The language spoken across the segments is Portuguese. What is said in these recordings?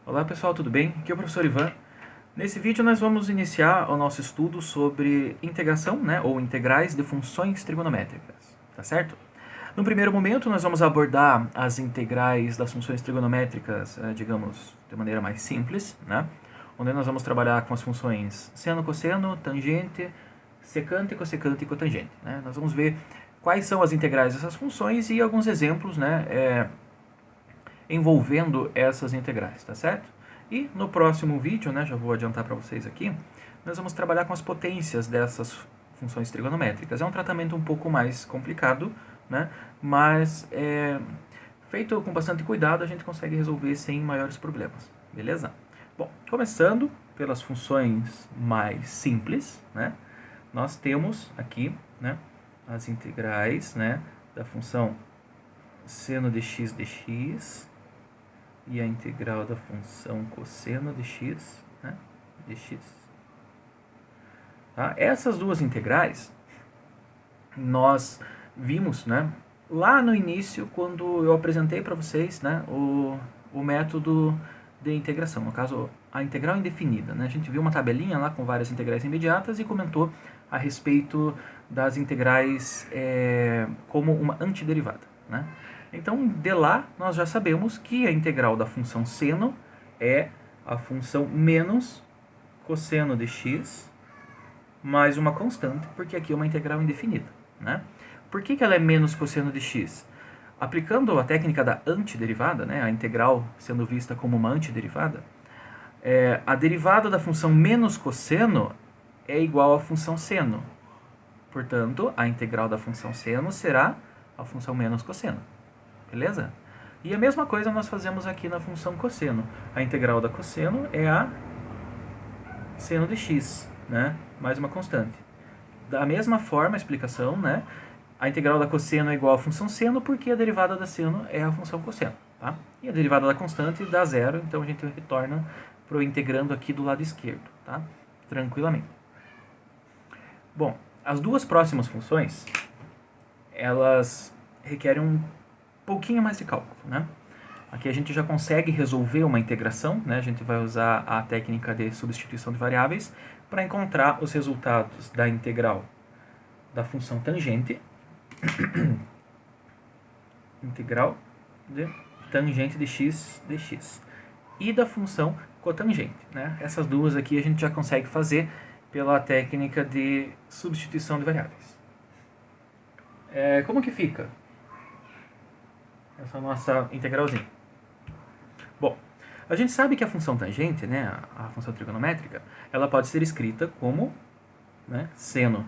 Olá pessoal, tudo bem? Aqui é o professor Ivan. Nesse vídeo nós vamos iniciar o nosso estudo sobre integração, ou integrais de funções trigonométricas, tá certo? No primeiro momento nós vamos abordar as integrais das funções trigonométricas, digamos, de maneira mais simples, onde nós vamos trabalhar com as funções seno, cosseno, tangente, secante, cossecante e cotangente. Nós vamos ver quais são as integrais dessas funções e alguns exemplos, envolvendo essas integrais, tá certo? E no próximo vídeo, já vou adiantar para vocês aqui, nós vamos trabalhar com as potências dessas funções trigonométricas. É um tratamento um pouco mais complicado, mas feito com bastante cuidado a gente consegue resolver sem maiores problemas, beleza? Bom, começando pelas funções mais simples, nós temos aqui as integrais da função seno de x dx e a integral da função cosseno de x, dx. Tá? Essas duas integrais nós vimos lá no início, quando eu apresentei para vocês o método de integração, no caso a integral indefinida. A gente viu uma tabelinha lá com várias integrais imediatas e comentou a respeito das integrais como uma antiderivada. Então, de lá, nós já sabemos que a integral da função seno é a função menos cosseno de x mais uma constante, porque aqui é uma integral indefinida. Por que ela é menos cosseno de x? Aplicando a técnica da antiderivada, a integral sendo vista como uma antiderivada, a derivada da função menos cosseno é igual à função seno. Portanto, a integral da função seno será a função menos cosseno. Beleza? E a mesma coisa nós fazemos aqui na função cosseno. A integral da cosseno é a seno de x, mais uma constante. Da mesma forma, a explicação, a integral da cosseno é igual à função seno porque a derivada da seno é a função cosseno. Tá? E a derivada da constante dá zero, então a gente retorna para o integrando aqui do lado esquerdo, tá? Tranquilamente. Bom, as duas próximas funções, elas requerem um pouquinho mais de cálculo, Aqui a gente já consegue resolver uma integração, a gente vai usar a técnica de substituição de variáveis para encontrar os resultados da integral da função tangente, integral de tangente de x dx, e da função cotangente. Essas duas aqui a gente já consegue fazer pela técnica de substituição de variáveis. Como que fica essa nossa integralzinha? Bom, a gente sabe que a função tangente, a função trigonométrica, ela pode ser escrita como seno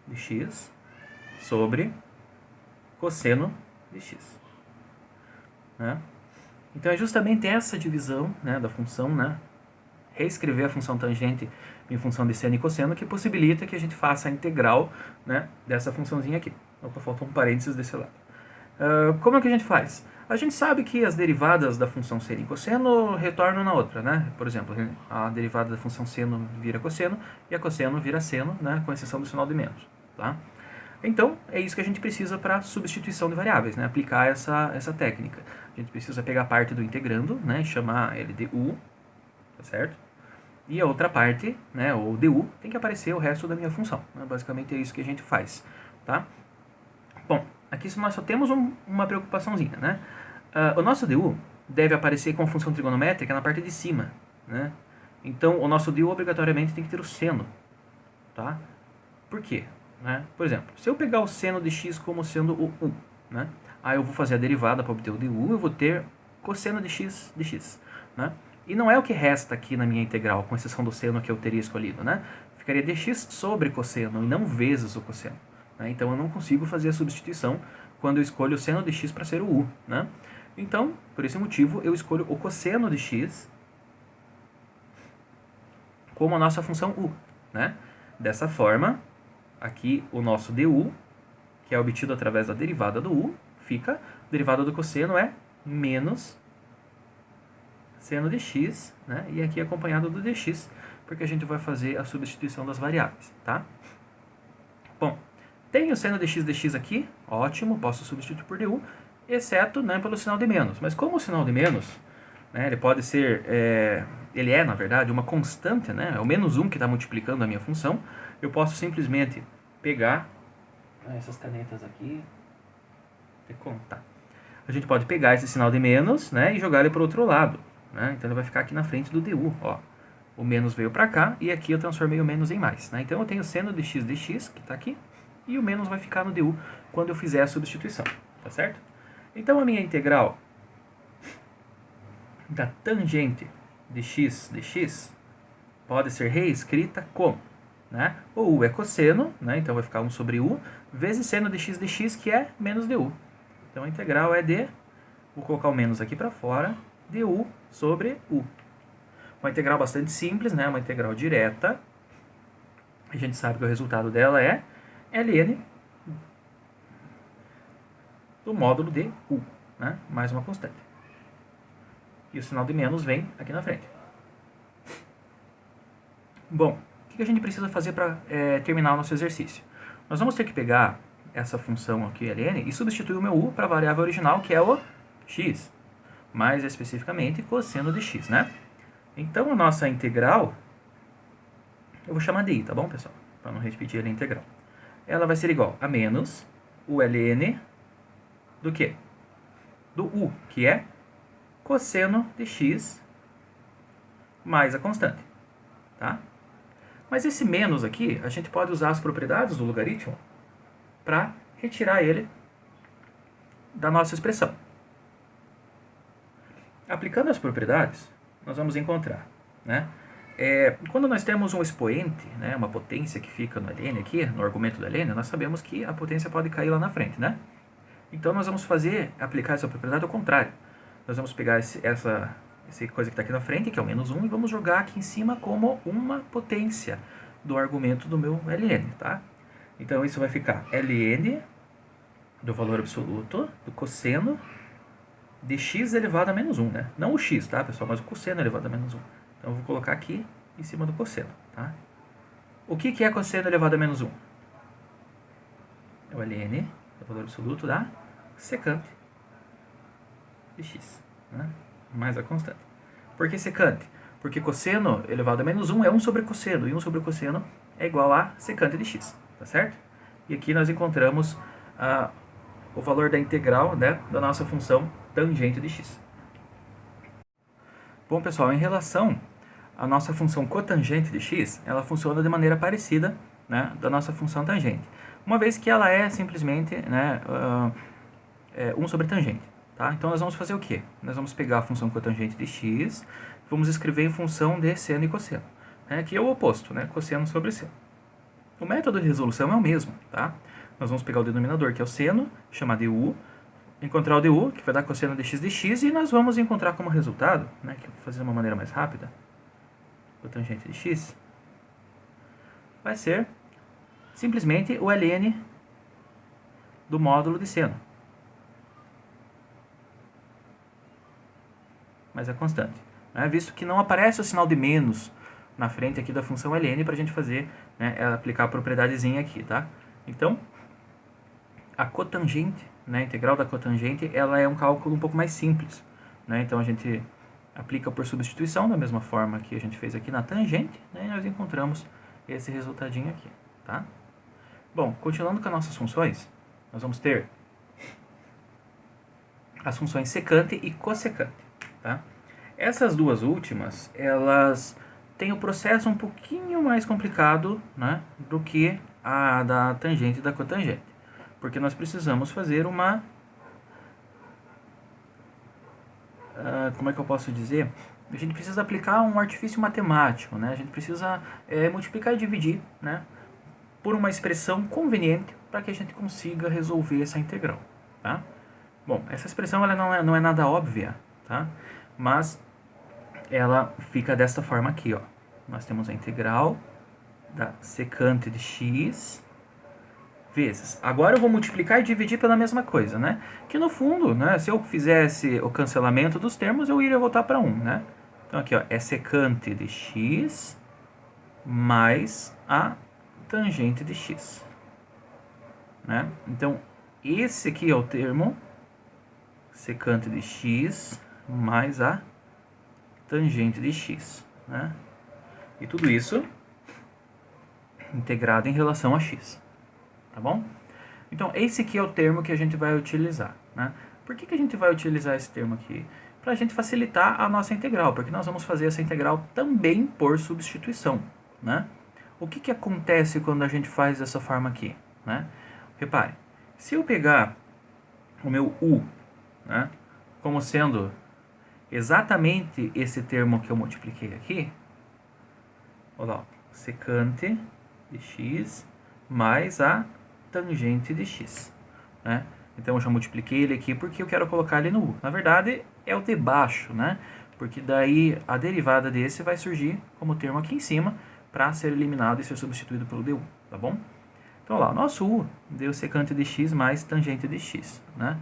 de x sobre cosseno de x. Então é justamente essa divisão da função, reescrever a função tangente em função de seno e cosseno, que possibilita que a gente faça a integral dessa funçãozinha aqui. Opa, faltou um parênteses desse lado. Como é que a gente faz? A gente sabe que as derivadas da função seno e cosseno retornam na outra, Por exemplo, a derivada da função seno vira cosseno e a cosseno vira seno, com exceção do sinal de menos, tá? Então, é isso que a gente precisa para substituição de variáveis, aplicar essa técnica. A gente precisa pegar a parte do integrando, e chamar ele de u, tá certo? E a outra parte, o du, tem que aparecer o resto da minha função. Basicamente é isso que a gente faz, tá? Bom, aqui nós só temos uma preocupaçãozinha, o nosso du deve aparecer com a função trigonométrica na parte de cima, Então, o nosso du obrigatoriamente tem que ter o seno, tá? Por quê? Por exemplo, se eu pegar o seno de x como sendo o u, aí eu vou fazer a derivada para obter o du, eu vou ter cosseno de x dx, E não é o que resta aqui na minha integral, com exceção do seno que eu teria escolhido, Ficaria dx sobre cosseno e não vezes o cosseno. Então eu não consigo fazer a substituição quando eu escolho o seno de x para ser o u. Então, por esse motivo, eu escolho o cosseno de x como a nossa função u. Dessa forma, aqui o nosso du, que é obtido através da derivada do u, fica, a derivada do cosseno é menos seno de x, e aqui acompanhado do dx, porque a gente vai fazer a substituição das variáveis, tá? Bom, tenho o seno de x dx aqui, ótimo, posso substituir por du, exceto pelo sinal de menos. Mas como o sinal de menos né? Ele pode ser, ele é, na verdade, uma constante, né? É o menos 1 que está multiplicando a minha função. Eu posso simplesmente pegar essas canetas aqui e contar. A gente pode pegar esse sinal de menos, né, e jogar ele para o outro lado, né? Então ele vai ficar aqui na frente do du, ó. O menos veio para cá e aqui eu transformei o menos em mais, né? Então eu tenho seno de x dx, que está aqui, e o menos vai ficar no du quando eu fizer a substituição, tá certo? Então a minha integral da tangente de x dx pode ser reescrita como, né? O u é cosseno, né? Então vai ficar 1 sobre u, vezes seno de x dx, que é menos du. Então a integral é de, vou colocar o menos aqui para fora, du sobre u. Uma integral bastante simples, né? Uma integral direta. A gente sabe que o resultado dela é ln do módulo de u, né? Mais uma constante. E o sinal de menos vem aqui na frente. Bom, o que a gente precisa fazer para terminar o nosso exercício? Nós vamos ter que pegar essa função aqui, ln, e substituir o meu u para a variável original, que é o x. Mais especificamente, cosseno de x, né? Então, a nossa integral, eu vou chamar de i, tá bom, pessoal? Para não repetir a integral. Ela vai ser igual a menos o ln do quê? Do u, que é cosseno de x mais a constante, tá? Mas esse menos aqui, a gente pode usar as propriedades do logaritmo para retirar ele da nossa expressão. Aplicando as propriedades, nós vamos encontrar, né? Quando nós temos um expoente, né, uma potência que fica no ln aqui, no argumento do ln, nós sabemos que a potência pode cair lá na frente, né? Então nós vamos aplicar essa propriedade ao contrário. Nós vamos pegar essa coisa que está aqui na frente, que é o menos 1, e vamos jogar aqui em cima como uma potência do argumento do meu ln, tá? Então isso vai ficar ln do valor absoluto do cosseno de x elevado a menos 1, né? Não o x, tá, pessoal? Mas o cosseno elevado a menos 1. Então eu vou colocar aqui em cima do cosseno, tá? O que é cosseno elevado a menos 1? É o ln do valor absoluto da secante de x, né? Mais a constante. Por que secante? Porque cosseno elevado a menos 1 é 1 sobre cosseno, e 1 sobre cosseno é igual a secante de x, tá certo? E aqui nós encontramos o valor da integral, né, da nossa função tangente de x. Bom, pessoal, em relação à nossa função cotangente de x, ela funciona de maneira parecida, né, da nossa função tangente. Uma vez que ela é simplesmente, né, 1 sobre tangente. Tá? Então nós vamos fazer o quê? Nós vamos pegar a função cotangente de x, vamos escrever em função de seno e cosseno. Aqui é o oposto, né? Cosseno sobre seno. O método de resolução é o mesmo, tá? Nós vamos pegar o denominador, que é o seno, chamar de u, encontrar o du, que vai dar cosseno de x, e nós vamos encontrar como resultado, né, que eu vou fazer de uma maneira mais rápida, cotangente de x, vai ser simplesmente o ln do módulo de seno, mas é constante, né, visto que não aparece o sinal de menos na frente aqui da função ln para a gente fazer, né, aplicar a propriedadezinha aqui, tá? Então, a cotangente, né, a integral da cotangente, ela é um cálculo um pouco mais simples, né? Então a gente aplica por substituição da mesma forma que a gente fez aqui na tangente, né, e nós encontramos esse resultadinho aqui, tá? Bom, continuando com as nossas funções, nós vamos ter as funções secante e cossecante, tá? Essas duas últimas, elas têm o processo um pouquinho mais complicado, né, do que a da tangente e da cotangente, porque nós precisamos fazer uma... como é que eu posso dizer? A gente precisa aplicar um artifício matemático, né? A gente precisa multiplicar e dividir, né, por uma expressão conveniente para que a gente consiga resolver essa integral, tá? Bom, essa expressão ela não é nada óbvia, tá? Mas ela fica desta forma aqui, ó. Nós temos a integral da secante de x vezes. Agora eu vou multiplicar e dividir pela mesma coisa, né? Que no fundo, né, se eu fizesse o cancelamento dos termos, eu iria voltar para 1, né? Então aqui, ó, é secante de x mais a tangente de x, né? Então, esse aqui é o termo secante de x mais a tangente de x, né? E tudo isso integrado em relação a x, tá bom? Então, esse aqui é o termo que a gente vai utilizar, né? Por que a gente vai utilizar esse termo aqui? Para a gente facilitar a nossa integral, porque nós vamos fazer essa integral também por substituição, né? O que acontece quando a gente faz dessa forma aqui, né? Repare, se eu pegar o meu u, né, como sendo exatamente esse termo que eu multipliquei aqui, olha lá, secante de x mais a tangente de x, né? Então eu já multipliquei ele aqui porque eu quero colocar ele no u. Na verdade é o de baixo, né? Porque daí a derivada desse vai surgir como termo aqui em cima para ser eliminado e ser substituído pelo du, tá bom? Então lá, o nosso u deu secante de x mais tangente de x, né?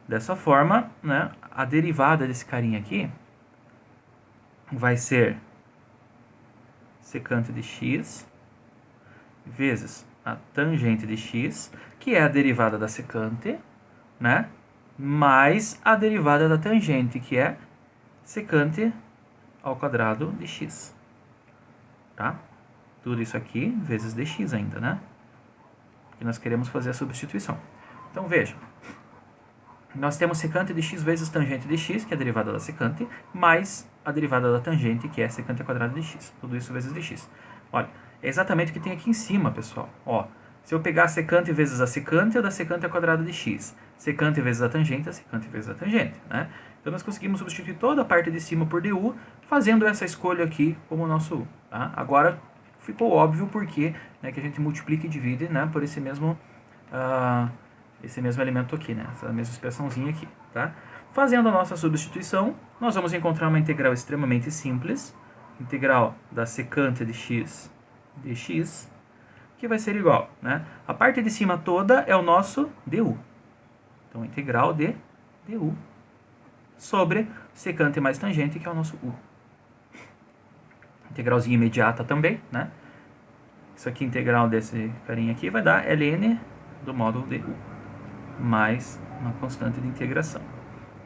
Dessa forma, né, a derivada desse carinha aqui vai ser secante de x vezes a tangente de x, que é a derivada da secante, né, mais a derivada da tangente, que é secante ao quadrado de x. Tá? Tudo isso aqui vezes dx ainda, né? Porque nós queremos fazer a substituição. Então, veja. Nós temos secante de x vezes tangente de x, que é a derivada da secante, mais a derivada da tangente, que é secante ao quadrado de x. Tudo isso vezes dx. Olha, é exatamente o que tem aqui em cima, pessoal. Ó, se eu pegar a secante vezes a secante, eu dá secante ao quadrado de x. Secante vezes a tangente, a secante vezes a tangente, né? Então, nós conseguimos substituir toda a parte de cima por du, fazendo essa escolha aqui como nosso u. Tá? Agora, ficou óbvio porque, né, que a gente multiplica e divide, né, por esse mesmo elemento aqui, né, essa mesma expressãozinha aqui. Tá? Fazendo a nossa substituição, nós vamos encontrar uma integral extremamente simples, integral da secante de x dx, que vai ser igual, né? A parte de cima toda é o nosso du. Então, integral de du sobre secante mais tangente, que é o nosso u. Integralzinha imediata também, né? Isso aqui, integral desse carinha aqui, vai dar ln do módulo de u, mais uma constante de integração,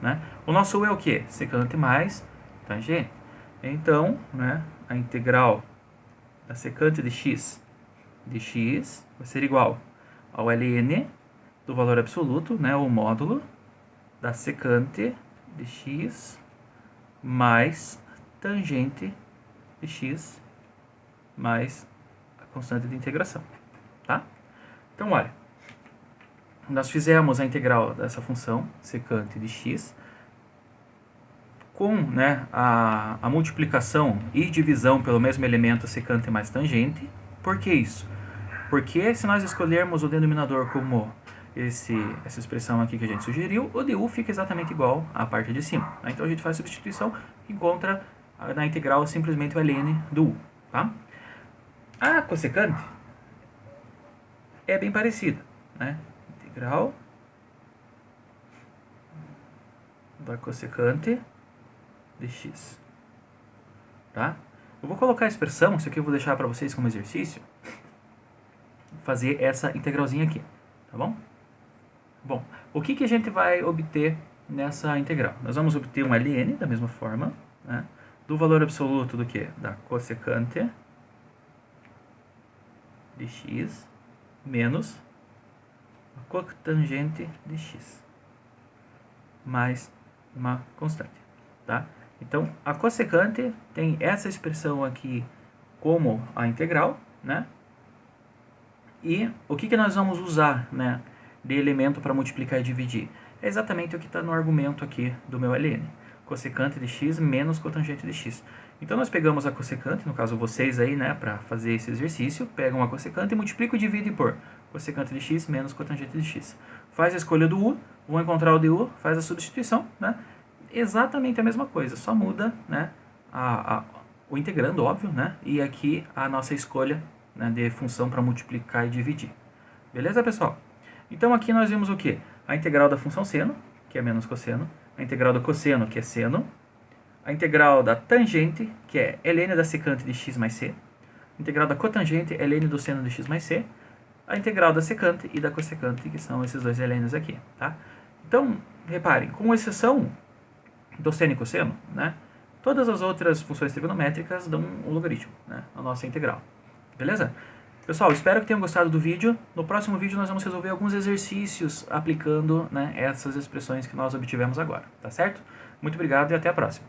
né? O nosso u é o quê? Secante mais tangente. Então, né, a integral da secante de x dx vai ser igual ao ln do valor absoluto, né, o módulo da secante de x mais tangente de x mais a constante de integração, tá? Então, olha, nós fizemos a integral dessa função secante de x com, né, a multiplicação e divisão pelo mesmo elemento secante mais tangente. Por que isso? Porque se nós escolhermos o denominador como essa expressão aqui que a gente sugeriu, o du fica exatamente igual à parte de cima. Tá? Então a gente faz a substituição e encontra na integral simplesmente o ln do u. Tá? A cossecante é bem parecida, né? Integral da cossecante de x. Tá? Eu vou colocar a expressão, isso aqui eu vou deixar para vocês como exercício, fazer essa integralzinha aqui, tá bom? Bom, o que a gente vai obter nessa integral? Nós vamos obter um ln, da mesma forma, né, do valor absoluto do que? Da cossecante de x menos a cotangente de x, mais uma constante, tá? Então, a cossecante tem essa expressão aqui como a integral, né? E o que nós vamos usar, né, de elemento para multiplicar e dividir? É exatamente o que está no argumento aqui do meu ln. Cossecante de x menos cotangente de x. Então, nós pegamos a cossecante, no caso vocês aí, né, para fazer esse exercício, pegam a cossecante e multiplicam e dividem por cossecante de x menos cotangente de x. Faz a escolha do u, vão encontrar o du, faz a substituição, né? Exatamente a mesma coisa, só muda, né, o integrando, óbvio, né, e aqui a nossa escolha, né, de função para multiplicar e dividir. Beleza, pessoal? Então aqui nós vimos o quê? A integral da função seno, que é menos cosseno, a integral do cosseno, que é seno, a integral da tangente, que é ln da secante de x mais c, a integral da cotangente, ln do seno de x mais c, a integral da secante e da cossecante, que são esses dois ln's aqui, tá? Então, reparem, com exceção do seno e cosseno, né, Todas as outras funções trigonométricas dão um logaritmo, né, a nossa integral. Beleza? Pessoal, espero que tenham gostado do vídeo. No próximo vídeo nós vamos resolver alguns exercícios aplicando, né, essas expressões que nós obtivemos agora, tá certo? Muito obrigado e até a próxima.